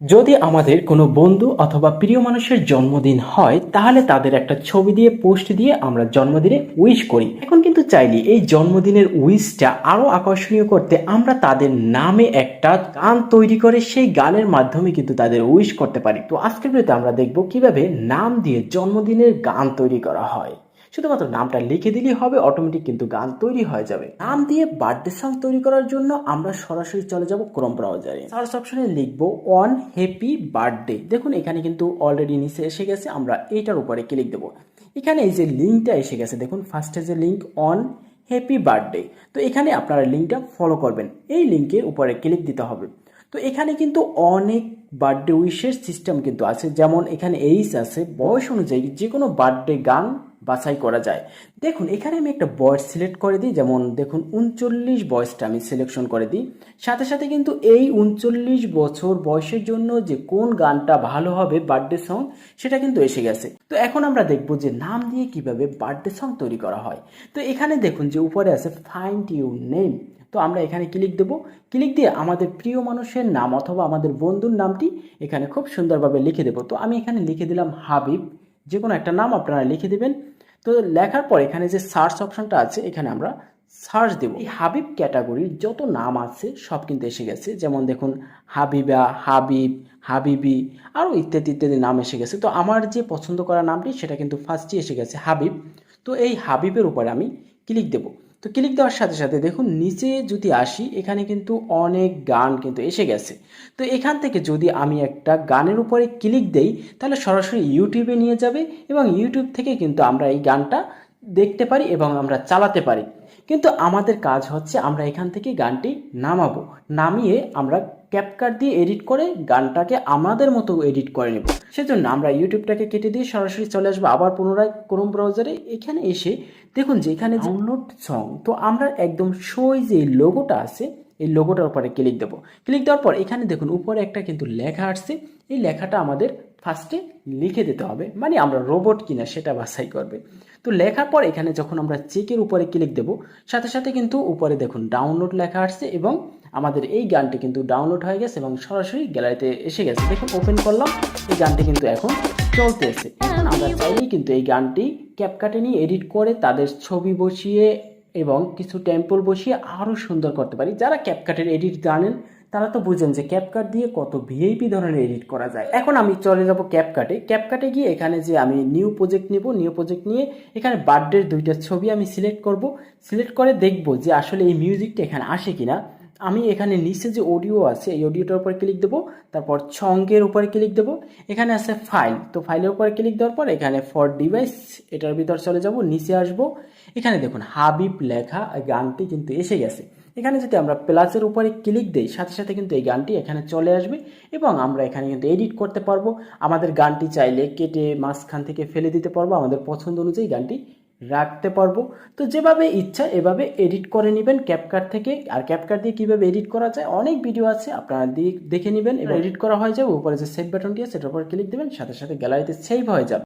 যদি আমাদের কোনো বন্ধু অথবা প্রিয় মানুষের জন্মদিন হয় তাহলে তাদের একটা ছবি দিয়ে পোস্ট দিয়ে আমরা জন্মদিনে উইশ করি। এখন কিন্তু চাইলে এই জন্মদিনের উইশটা আরো আকর্ষণীয় করতে আমরা তাদের নামে একটা গান তৈরি করে সেই গানের মাধ্যমে কিন্তু তাদের উইশ করতে পারি। তো আজকের ভিডিওতে আমরা দেখব কিভাবে নাম দিয়ে জন্মদিনের গান তৈরি করা হয়। শুধুমাত্র নামটা লিখে দিলেই হবে, অটোমেটিক কিন্তু গান তৈরি হয়ে যাবে। নাম দিয়ে বার্থডে সং তৈরি করার জন্য আমরা সরাসরি চলে যাব ক্রোম ব্রাউজারে। সার্চ অপশনে লিখব অন হ্যাপি বার্থডে। দেখুন এখানে কিন্তু অলরেডি নিচে এসে গেছে, আমরা এইটার উপরে ক্লিক দেব। এখানে এই যে লিঙ্কটা এসে গেছে, দেখুন ফার্স্টে যে লিঙ্ক অন হ্যাপি বার্থডে। তো এখানে আপনারা লিঙ্কটা ফলো করবেন, এই লিঙ্কের উপরে ক্লিক দিতে হবে। তো এখানে কিন্তু অনেক বার্থডে উইশের সিস্টেম কিন্তু আছে, যেমন এখানে এইজ আছে, বয়স অনুযায়ী যে কোনো বার্থডে গান বাছাই করা যায়। দেখুন এখানে আমি একটা বয়স সিলেক্ট করে দিই, যেমন দেখুন 39 বয়সটা আমি সিলেকশন করে দিই। সাথে সাথে কিন্তু এই 39 বছর বয়সের জন্য যে কোন গানটা ভালো হবে বার্থডে সং সেটা কিন্তু এসে গেছে। তো এখন আমরা দেখব যে নাম দিয়ে কিভাবে বার্থডে সং তৈরি করা হয়। তো এখানে দেখুন যে উপরে আছে ফাইন্ড ইউর নেম। তো আমরা এখানে ক্লিক দেব, ক্লিক দিয়ে আমাদের প্রিয় মানুষের নাম অথবা আমাদের বন্ধুর নামটি এখানে খুব সুন্দরভাবে লিখে দেব। তো আমি এখানে লিখে দিলাম হাবিব। যে কোনো একটা নাম আপনারা লিখে দিবেন। তো লেখার পর এখানে যে সার্চ অপশনটা আছে এখানে আমরা সার্চ দেব। এই হাবিব ক্যাটাগরির যত নাম আছে সব কিন্তু এসে গেছে, যেমন দেখুন হাবিবা, হাবিব, হাবিবি, আরও ইত্যাদি ইত্যাদি নাম এসে গেছে। তো আমার যে পছন্দ করা নামটি সেটা কিন্তু ফার্স্টই এসে গেছে হাবিব। তো এই হাবিবের উপরে আমি ক্লিক দেব। তো ক্লিক দেওয়ার সাথে সাথে দেখুন নিচে যদি আসি এখানে কিন্তু অনেক গান কিন্তু এসে গেছে। তো এখান থেকে যদি আমি একটা গানের উপরে ক্লিক দেই তাহলে সরাসরি ইউটিউবে নিয়ে যাবে এবং ইউটিউব থেকে কিন্তু আমরা এই গানটা দেখতে পারি এবং আমরা চালাতে পারি। কিন্তু আমাদের কাজ হচ্ছে আমরা এখান থেকে গানটি নামাবো, নামিয়ে আমরা ক্যাপকাট দিয়ে এডিট করে গানটাকে আমাদের মতো এডিট করে নেব। সেজন্য আমরা ইউটিউবটাকে কেটে দিয়ে সরাসরি চলে আসবো আবার পুনরায় ক্রোম ব্রাউজারে। এখানে এসে দেখুন যে এখানে ডাউনলোড সং, তো আমরা একদম সই যে লোগোটা আছে এই লোগোটার উপরে ক্লিক দেবো। ক্লিক দেওয়ার পর এখানে দেখুন উপরে একটা কিন্তু লেখা আসছে, এই লেখাটা আমাদের ফার্স্টে লিখে দিতে হবে, মানে আমরা রোবট কিনা সেটা বাছাই করবে। তো লেখার পর এখানে যখন আমরা চেকের উপরে ক্লিক দেব সাথে সাথে কিন্তু উপরে দেখুন ডাউনলোড লেখা আসছে এবং আমাদের এই গানটি কিন্তু ডাউনলোড হয়ে গেছে এবং সরাসরি গ্যালারিতে এসে গেছে। দেখুন ওপেন করলাম, এই গানটি কিন্তু এখন চলতেছে। এখন আমরা চাইলেই কিন্তু এই গানটি ক্যাপকাটে নিয়ে এডিট করে তাদের ছবি বসিয়ে এবং কিছু টেম্পল বসিয়ে আরও সুন্দর করতে পারি। যারা ক্যাপকাটের এডিট জানেন তারা তো বুঝেন যে ক্যাপকাট দিয়ে কত ভিআইপি ধরনের এডিট করা যায়। এখন আমি চলে যাব ক্যাপকাটে। ক্যাপকাটে গিয়ে এখানে যে আমি নিউ প্রজেক্ট নিব, নিউ প্রজেক্ট নিয়ে এখানে বার্থডের দুইটা ছবি আমি সিলেক্ট করব। সিলেক্ট করে দেখব যে আসলে এই মিউজিকটা এখানে আসে কিনা। আমি এখানে নিচে যে অডিও আছে এই অডিওটার উপর ক্লিক দেবো, তারপর সঙ্গের উপরে ক্লিক দেবো। এখানে আছে ফাইল, তো ফাইলের উপরে ক্লিক দেওয়ার পর এখানে ফর ডিভাইস এটার ভিতর চলে যাব, নিচে আসব। এখানে দেখুন হাবিব লেখা গানটি কিন্তু এসে গেছে। এখানে যদি আমরা প্লাসের উপরে ক্লিক দেই সাথে সাথে কিন্তু এই গানটি এখানে চলে আসবে এবং আমরা এখানে কিন্তু এডিট করতে পারবো। আমাদের গানটি চাইলে কেটে মাঝখান থেকে ফেলে দিতে পারবো, আমাদের পছন্দ অনুযায়ী গানটি রাখতে পারবো। তো যেভাবে ইচ্ছা এভাবে এডিট করে নেবেন ক্যাপকাট থেকে। আর ক্যাপকাট দিয়ে কীভাবে এডিট করা যায় অনেক ভিডিও আছে, আপনারা দেখে নেবেন। এবার এডিট করা হয়ে যাবে, উপরে যে সেভ বাটনটি আছে সেটার উপর ক্লিক দেবেন, সাথে সাথে গ্যালারিতে সেভ হয়ে যাবে।